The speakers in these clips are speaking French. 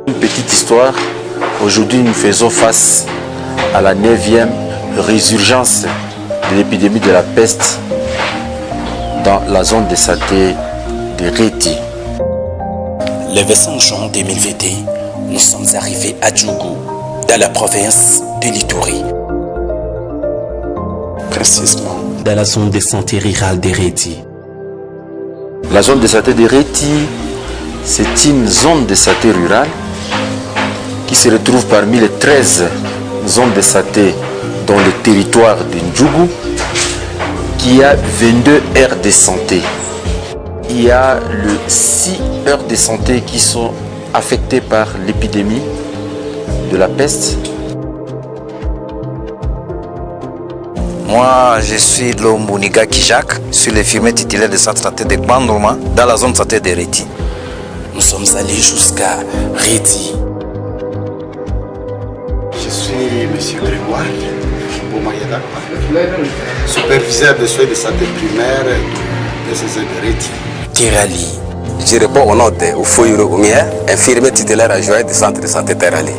Une petite histoire. Aujourd'hui, nous faisons face à la 9e résurgence de l'épidémie de la peste dans la zone de santé de Réti. Le 25 juin 2021, nous sommes arrivés à Djougou, dans la province de l'Ituri. Précisément dans la zone de santé rurale de Réti. La zone de santé de Réti, c'est une zone de santé rurale qui se retrouve parmi les 13 zones de santé dans le territoire de Ndjougou, qui a 22 aires de santé. Il y a 6 aires de santé qui sont affectées par l'épidémie de la peste. Moi, je suis Lombuniga Kijak, je suis l'infirmier titulaire de centre de santé de Bandrouma, dans la zone de santé de Réti. Nous sommes allés jusqu'à Réti. Je suis M. Grégoire Boumayeda, superviseur des soins de santé primaire de ces de Réti. Terali. Je réponds au nom de Oufoyuro Oumia, infirmier titulaire adjoint du centre de santé Terali.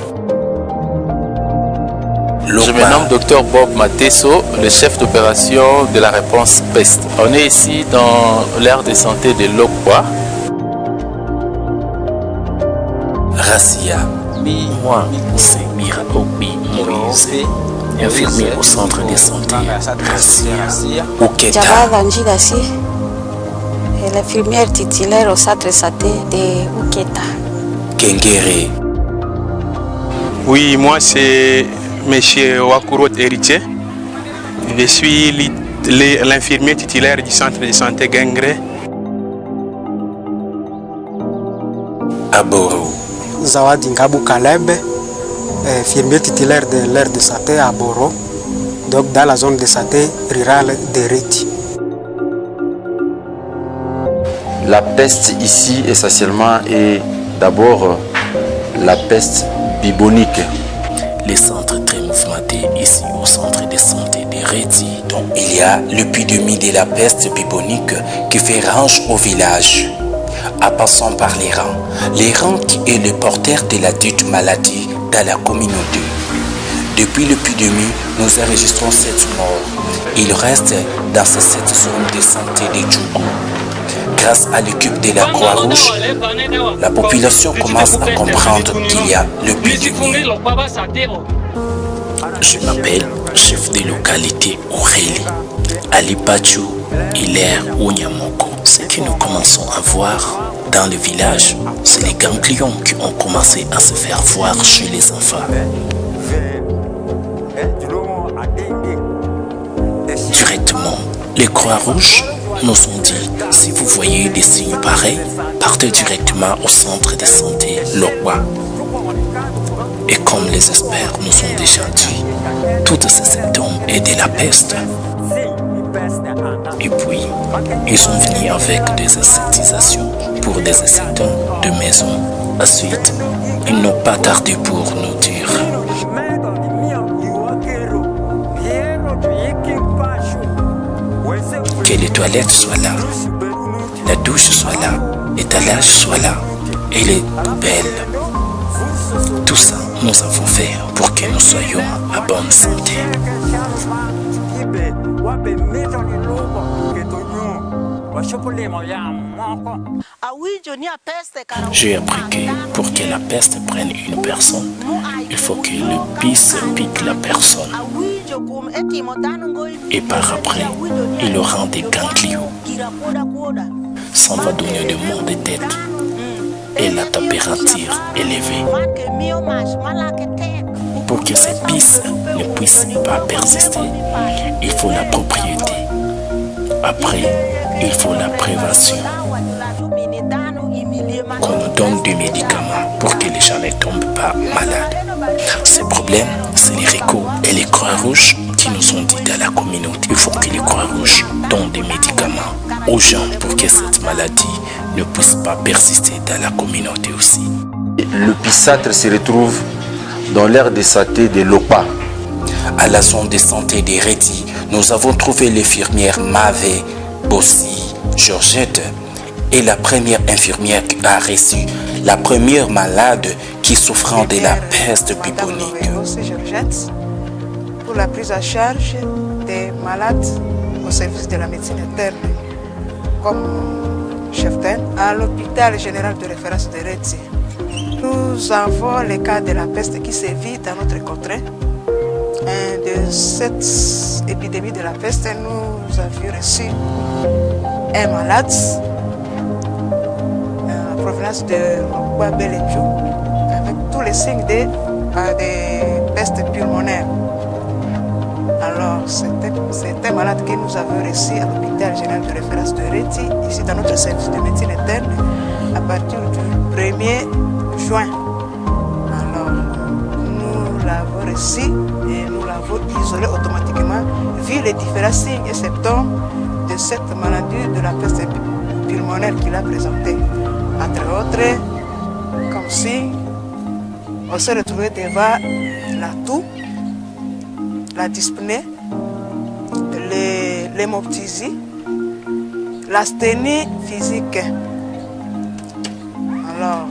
Je me nomme Dr Bob Mateso, le chef d'opération de la réponse peste. On est ici dans l'aire de santé de Lokwa. Rassia. Moi, c'est Mira Obi Moïse, infirmier au centre de santé. Rassia. Uketa. Jabada Njidasi, l'infirmière titulaire au centre de santé de Uketa. Kengere. Oui, moi c'est Monsieur Wakurot Héritier. Je suis l'infirmier titulaire du centre de santé Gengre. Aboro. Zawadi Ngabou Kaleb, infirmier titulaire de l'aire de santé à Boro, donc dans la zone de santé rurale de Réti. La peste ici essentiellement est d'abord la peste bubonique. Les centres très mouvementés ici au centre de santé de Réti. Donc il y a l'épidémie de la peste bubonique qui fait rage au village. En passant par les rangs qui est le porteur de la dite maladie dans la communauté. Depuis l'épidémie, nous enregistrons 7 morts. Il reste dans ces 7 zones de santé de Djougou. Grâce à l'équipe de la Croix-Rouge, la population commence à comprendre qu'il y a l'épidémie. Je m'appelle chef de localité Aurélie, Alipachu, Hilaire Ounyamoko. Ce que nous commençons à voir dans le village, c'est les ganglions qui ont commencé à se faire voir chez les enfants. Directement, les Croix-Rouges nous ont dit, si vous voyez des signes pareils, partez directement au centre de santé Lokwa. Et comme les experts nous ont déjà dit, tous ces symptômes est de la peste. Et puis, ils sont venus avec des insectisations pour des insectants de maison. Ensuite, ils n'ont pas tardé pour nous dire que les toilettes soient là, la douche soit là, l'étalage soit là, et les poubelles. Tout ça, nous avons fait pour que nous soyons à bonne santé. J'ai appris que pour que la peste prenne une personne, il faut que le pisse pique la personne. Et par après, il aura des ganglions. Ça va donner des maux de tête et la température élevée. Pour que ces pistes ne puissent pas persister, il faut la propriété. Après, il faut la prévention. Qu'on nous donne des médicaments pour que les gens ne tombent pas malades. Ce problème, c'est les RICO et les Croix-Rouges qui nous ont dit dans la communauté. Il faut que les Croix-Rouges donnent des médicaments aux gens pour que cette maladie ne puisse pas persister dans la communauté aussi. Le pissâtre se retrouve dans l'aire de santé de Lopa. À la zone de santé de Réti, nous avons trouvé l'infirmière Mavé Bossi Georgette est la première infirmière qui a reçu la première malade qui souffrant de la peste bubonique. Pour la prise en charge des malades au service de la médecine interne, comme chef-d'œuvre à l'hôpital général de référence de Reti. Nous avons le cas de la peste qui sévit dans notre contrée. De cette épidémie de la peste, nous avions reçu un malade en provenance de Mokwa Belenjo avec tous les signes de peste pulmonaire. Alors, c'était un malade que nous avons reçu à l'hôpital général de référence de Reti, ici dans notre service de médecine interne, à partir du 1er juin. Alors, nous l'avons reçu et nous l'avons isolé automatiquement, vu les différents signes et symptômes de cette maladie de la peste pulmonaire qu'il a présentée. Entre autres, comme si on s'est retrouvé devant la toux, la dyspnée, l'hémoptysie, l'asthénie physique. Alors,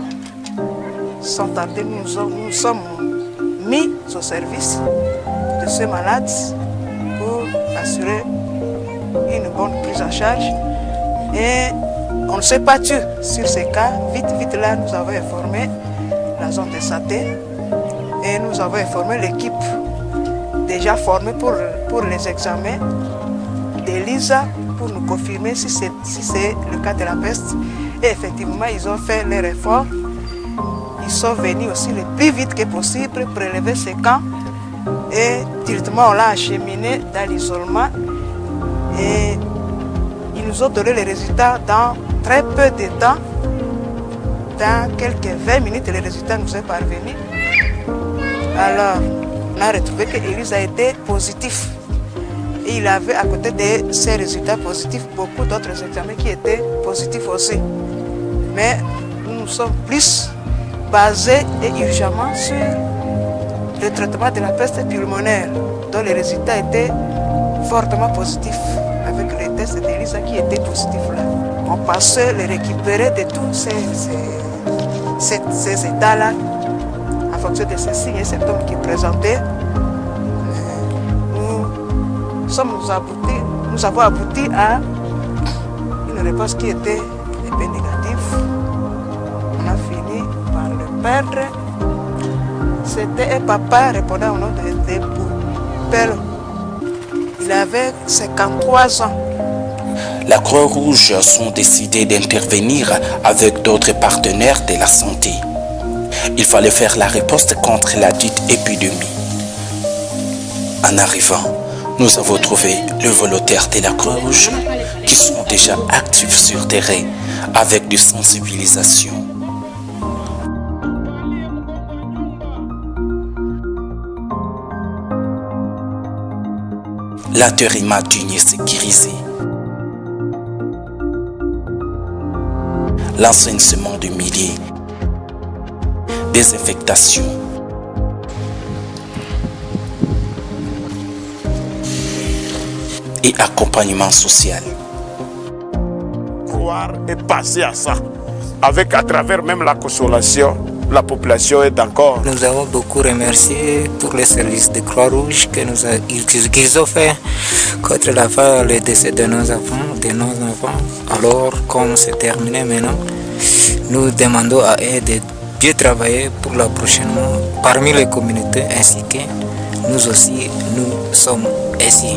sans tarder, nous sommes mis au service de ce malade pour assurer une bonne prise en charge. Et on ne s'est pas tué sur ces cas. Vite là, nous avons informé la zone de santé et nous avons informé l'équipe déjà formée pour les examens d'ELISA pour nous confirmer si c'est le cas de la peste. Et effectivement, ils ont fait leur effort. Ils sont venus aussi le plus vite que possible prélever ces cas et directement on l'a acheminé dans l'isolement et ils nous ont donné les résultats dans très peu de temps. Dans quelques 20 minutes, les résultats nous sont parvenus. Alors, on a retrouvé que Elisa était positif. Et il avait à côté de ces résultats positifs beaucoup d'autres examens qui étaient positifs aussi. Mais nous sommes plus basés et urgemment sur le traitement de la peste pulmonaire, dont les résultats étaient fortement positifs, avec les tests d'Elisa qui étaient positifs là. On pensait les récupérer de tous ces états-là, en fonction de ces signes et symptômes qu'ils présentaient. Nous avons abouti à une réponse qui était un peu négative. On a fini par le perdre. C'était un papa répondant au nom de Pelo. Il avait 53 ans. La Croix-Rouge sont décidés d'intervenir avec d'autres partenaires de la santé. Il fallait faire la riposte contre la dite épidémie. En arrivant, nous avons trouvé les volontaires de la Croix-Rouge qui sont déjà actifs sur terrain avec des sensibilisations. L'atterrissage d'une sécurisé. L'enseignement de milliers. Désinfectation. Et accompagnement social. Croire et passer à ça. Avec à travers même la consolation, la population est d'accord. Nous avons beaucoup remercié pour les services de Croix-Rouge qu'ils ont fait contre le décès de nos enfants. Alors, comme c'est terminé maintenant, nous demandons à eux de bien travailler pour la prochaine parmi les communautés ainsi que nous aussi, nous sommes ici.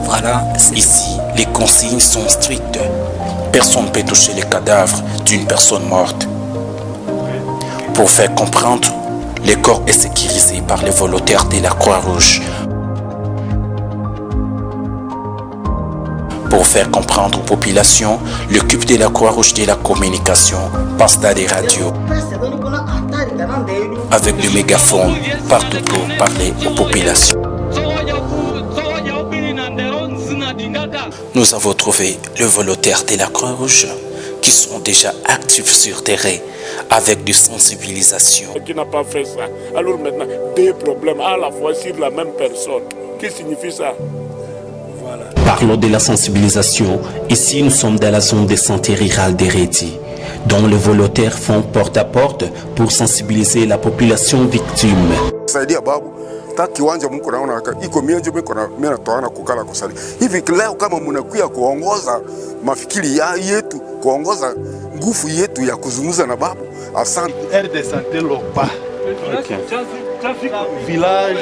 Voilà. Ici, les consignes sont strictes. Personne ne peut toucher les cadavres d'une personne morte. Pour faire comprendre, le corps est sécurisé par les volontaires de la Croix-Rouge. Pour faire comprendre aux populations, l'équipe de la Croix-Rouge de la communication passe dans les radios avec des mégaphones partout pour parler aux populations. Nous avons trouvé les volontaires de la Croix-Rouge qui sont déjà actifs sur terrain avec des sensibilisations. Qui n'a pas fait ça. Alors maintenant, deux problèmes à la fois sur la même personne. Qu'est-ce que signifie ça? Voilà. Parlons de la sensibilisation. Ici, nous sommes dans la zone de santé rurale d'Héréti, dont les volontaires font porte à porte pour sensibiliser la population victime. ta kiwanja mko naona iko mionjo mko na mimi natoana kukala kusali hivi. Leo kama mnakuya kuongoza mafikiri yetu, kuongoza nguvu yetu ya kuzungumza na babu, asante. Aire de santé Lokpa, village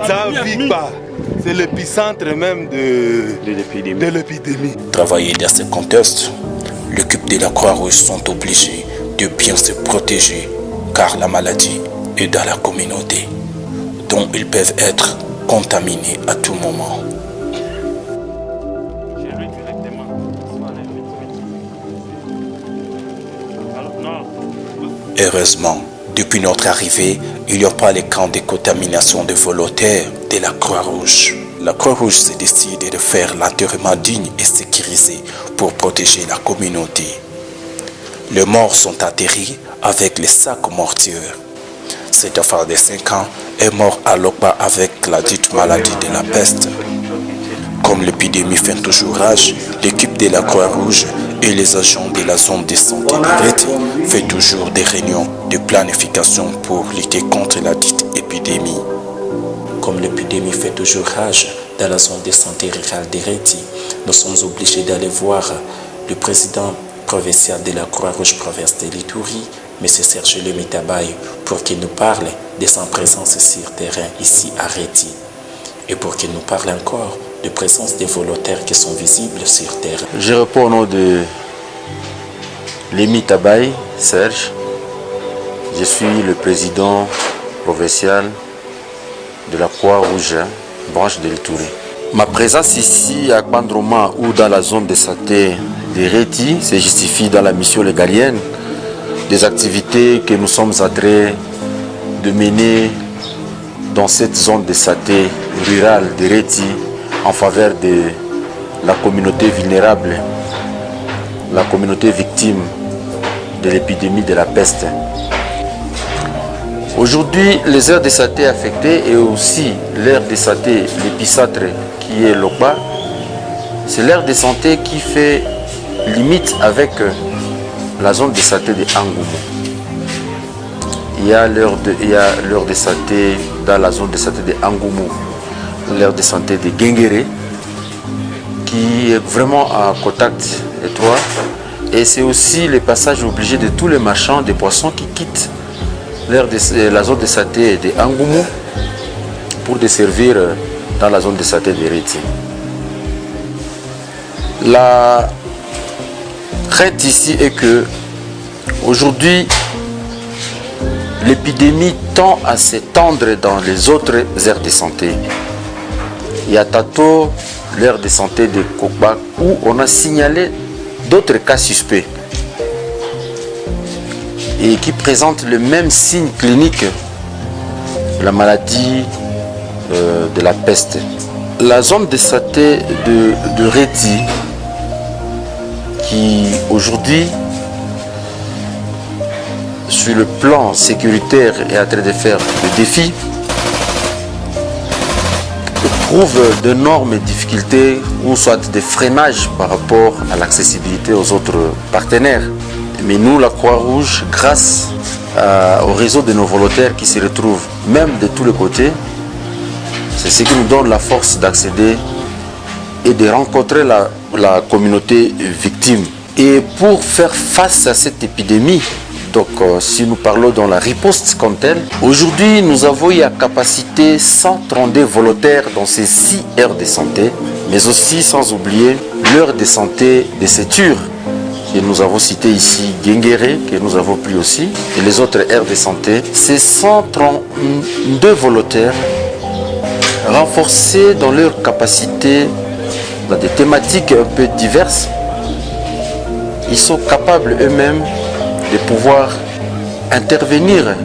Tavika, c'est l'épicentre même de l'épidémie. Travailler dans ce contexte, l'équipe de la Croix-Rouge sont obligés de bien se protéger car la maladie est dans la communauté, dont ils peuvent être contaminés à tout moment. Heureusement, depuis notre arrivée, il n'y a pas les camps de contamination de volontaires de la Croix-Rouge. La Croix-Rouge s'est décidée de faire l'enterrement digne et sécurisé pour protéger la communauté. Les morts sont atterrés avec les sacs mortuaires. Cet enfant de 5 ans est mort à Lokpa avec la dite maladie de la peste. Comme l'épidémie fait toujours rage, l'équipe de la Croix-Rouge et les agents de la zone de santé d'Héréti fait toujours des réunions de planification pour lutter contre la dite épidémie. Comme l'épidémie fait toujours rage dans la zone de santé rurale d'Héréti, nous sommes obligés d'aller voir le président provincial de la Croix-Rouge province de l'Ituri, M. Serge Lemitabaye, pour qu'il nous parle de sa présence sur terrain ici à Héréti et pour qu'il nous parle encore de présence des volontaires qui sont visibles sur terrain. Je réponds au nom de Lemitabaye Serge. Je suis le président provincial de la Croix-Rouge, branche de l'Ituri. Ma présence ici à Bandroma ou dans la zone de santé d'Héréti se justifie dans la mission légalienne des activités que nous sommes en train de mener dans cette zone de santé rurale d'Héréti en faveur de la communauté vulnérable, la communauté victime de l'épidémie de la peste. Aujourd'hui, les aires de santé affectées et aussi l'aire de santé, l'épicentre qui est Lokpa, c'est l'aire de santé qui fait limite avec la zone de santé de Angoumou. Il y a l'aire de santé dans la zone de santé de Angoumou, l'aire de santé de Genguéré, qui est vraiment en contact étroit. Et c'est aussi le passage obligé de tous les marchands de poissons qui quittent la zone de santé de Angoumou pour desservir dans la zone de santé de Héréti. La crainte ici est que aujourd'hui l'épidémie tend à s'étendre dans les autres aires de santé. Il y a Tato, l'aire de santé de Kokbak, où on a signalé d'autres cas suspects et qui présentent le même signe clinique de la maladie de la peste. La zone de santé de Héréti, qui aujourd'hui, sur le plan sécuritaire, est en train de faire le défi, trouve d'énormes difficultés ou soit des freinages par rapport à l'accessibilité aux autres partenaires. Mais nous, la Croix-Rouge, grâce au réseau de nos volontaires qui se retrouvent même de tous les côtés, c'est ce qui nous donne la force d'accéder et de rencontrer la communauté victime. Et pour faire face à cette épidémie, donc si nous parlons dans la riposte comme telle, aujourd'hui nous avons eu la capacité 132 volontaires dans ces 6 aires de santé, mais aussi sans oublier l'aire de santé de Séture, que nous avons cité ici, Genguéré, que nous avons pris aussi, et les autres aires de santé. Ces 132 volontaires, renforcés dans leur capacité, dans des thématiques un peu diverses, ils sont capables eux-mêmes de pouvoir intervenir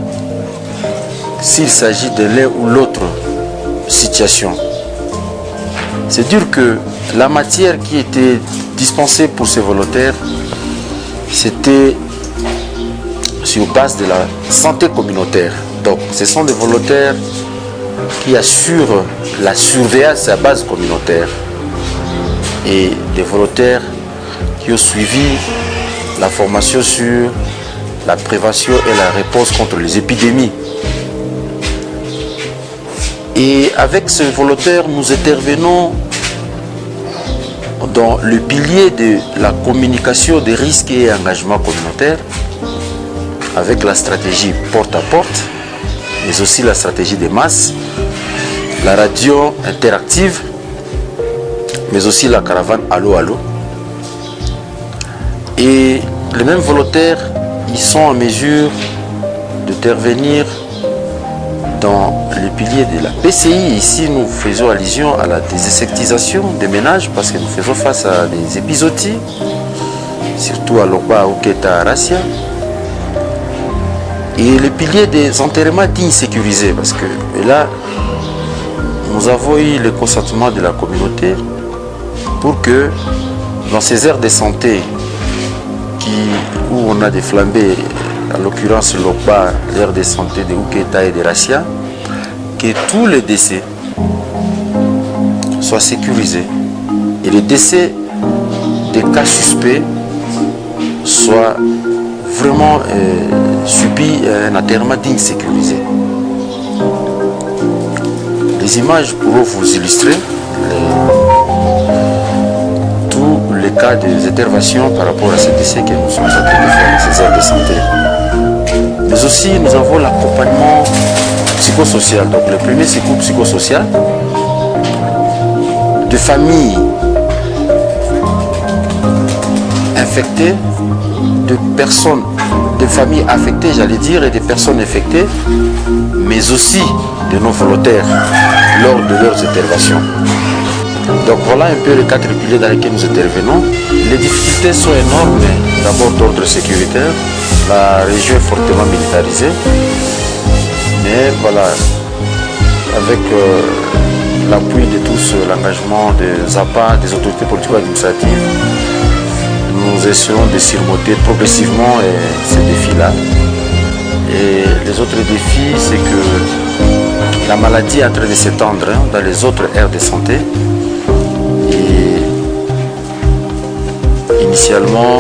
s'il s'agit de l'un ou l'autre situation. C'est dire que la matière qui était dispensée pour ces volontaires, c'était sur base de la santé communautaire. Donc ce sont des volontaires qui assurent la surveillance à base communautaire. et des volontaires qui ont suivi la formation sur la prévention et la réponse contre les épidémies. Et avec ces volontaires, nous intervenons dans le pilier de la communication des risques et engagements communautaires avec la stratégie porte à porte, mais aussi la stratégie des masses, la radio interactive, mais aussi la caravane Allo Allo. Et les mêmes volontaires, ils sont en mesure d'intervenir dans les piliers de la PCI. Ici, nous faisons allusion à la désinsectisation des ménages parce que nous faisons face à des épizooties, surtout à Lokba, Oketa, Arasia. Et le pilier des enterrements dignes sécurisés parce que là, nous avons eu le consentement de la communauté pour que dans ces aires de santé où on a des flambées, en l'occurrence Lokba, l'aire de santé de Oketa et de Arasia, que tous les décès soient sécurisés et les décès des cas suspects soient vraiment subis un enterrement digne sécurisé. Les images pourront vous illustrer tous les cas des interventions par rapport à ces décès que nous sommes en train de faire dans ces aires de santé. Mais aussi nous avons l'accompagnement psychosocial. Donc le premier secours psychosocial de familles infectées, de personnes, de familles affectées, j'allais dire, et des personnes infectées, mais aussi de nos volontaires lors de leurs interventions. Donc voilà un peu les quatre piliers dans lesquels nous intervenons. Les difficultés sont énormes, d'abord d'ordre sécuritaire. La région est fortement militarisée. Mais voilà, avec l'appui de tous, l'engagement des APA, des autorités politico-administratives, nous essayons de surmonter progressivement ces défis-là. Et les autres défis, c'est que la maladie est en train de s'étendre dans les autres aires de santé. Et initialement,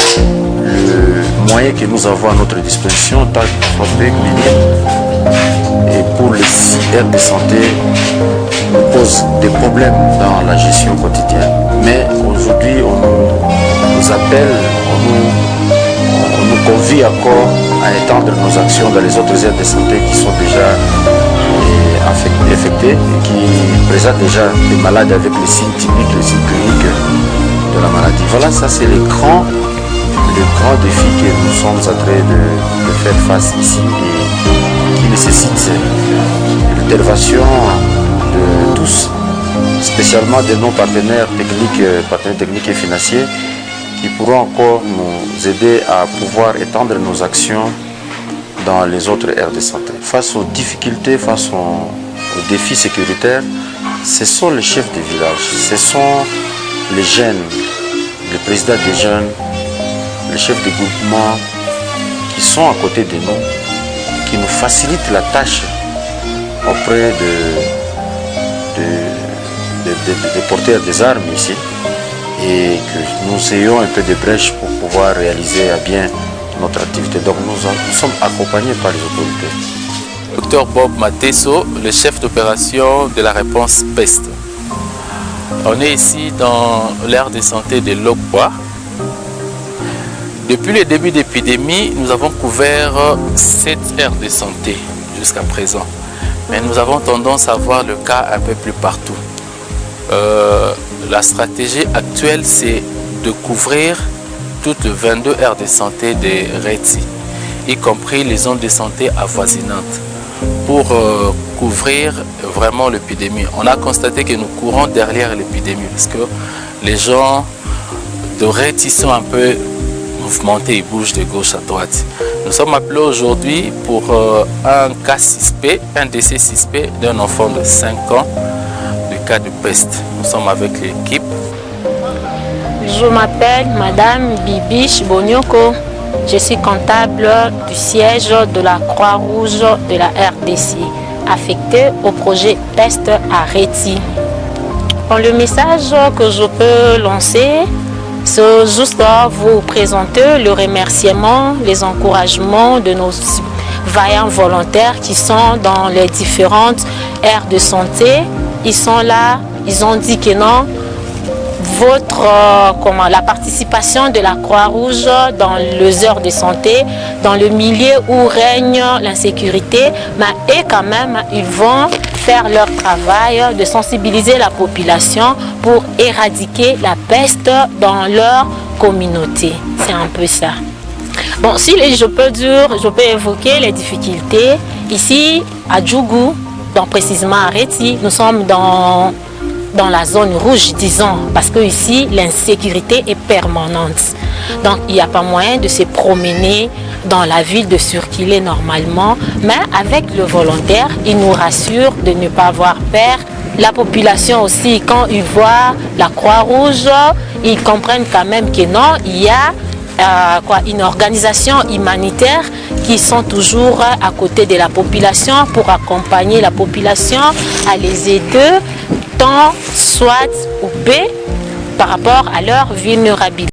le moyen que nous avons à notre disposition, tant soit peu minime, et pour les 6 aires de santé, nous pose des problèmes dans la gestion quotidienne. Mais aujourd'hui, on nous appelle, on nous convie encore à étendre nos actions dans les autres aires de santé qui sont déjà infectées et qui présentent déjà des malades avec les signes typiques, les signes cliniques de la maladie. Voilà, ça c'est le grand défi que nous sommes en train de faire face ici et qui nécessite l'intervention de tous, spécialement de nos partenaires techniques et financiers qui pourront encore nous aider à pouvoir étendre nos actions dans les autres aires de santé. Face aux difficultés, face aux défis sécuritaires, ce sont les chefs de village, ce sont les jeunes, les présidents des jeunes, les chefs de groupement qui sont à côté de nous, qui nous facilitent la tâche auprès des porteurs des armes ici et que nous ayons un peu de brèche pour pouvoir réaliser à bien notre activité. Donc nous sommes accompagnés par les autorités. Dr Bob Mateso, le chef d'opération de la réponse peste. On est ici dans l'aire de santé de Lokwa. Depuis le début d'épidémie, nous avons couvert 7 aires de santé jusqu'à présent. Mais nous avons tendance à voir le cas un peu plus partout. La stratégie actuelle, c'est de couvrir toutes les 22 aires de santé de Reti, y compris les zones de santé avoisinantes, pour couvrir vraiment l'épidémie. On a constaté que nous courons derrière l'épidémie parce que les gens de Reti sont un peu mouvementés, ils bougent de gauche à droite. Nous sommes appelés aujourd'hui pour un cas suspect, un décès suspect d'un enfant de 5 ans, du cas de peste. Nous sommes avec l'équipe. Je m'appelle Madame Bibiche Bonyoko. Je suis comptable du siège de la Croix-Rouge de la RDC, affectée au projet Peste à Reti. Bon, le message que je peux lancer, c'est juste vous présenter le remerciement, les encouragements de nos vaillants volontaires qui sont dans les différentes aires de santé. Ils sont là, ils ont dit que non, la participation de la Croix-Rouge dans les heures de santé, dans le milieu où règne l'insécurité, mais et quand même, ils vont faire leur travail de sensibiliser la population pour éradiquer la peste dans leur communauté. C'est un peu ça. Bon, si je peux évoquer les difficultés. Ici, à Djougou, donc précisément à Reti, nous sommes dans la zone rouge, disons, parce que ici, l'insécurité est permanente. Donc, il n'y a pas moyen de se promener dans la ville, de circuler normalement, mais avec le volontaire, il nous rassure de ne pas avoir peur. La population aussi, quand ils voient la Croix-Rouge, ils comprennent quand même que non, il y a une organisation humanitaire qui sont toujours à côté de la population pour accompagner la population à les aider tant soit ou B par rapport à leur vulnérabilité.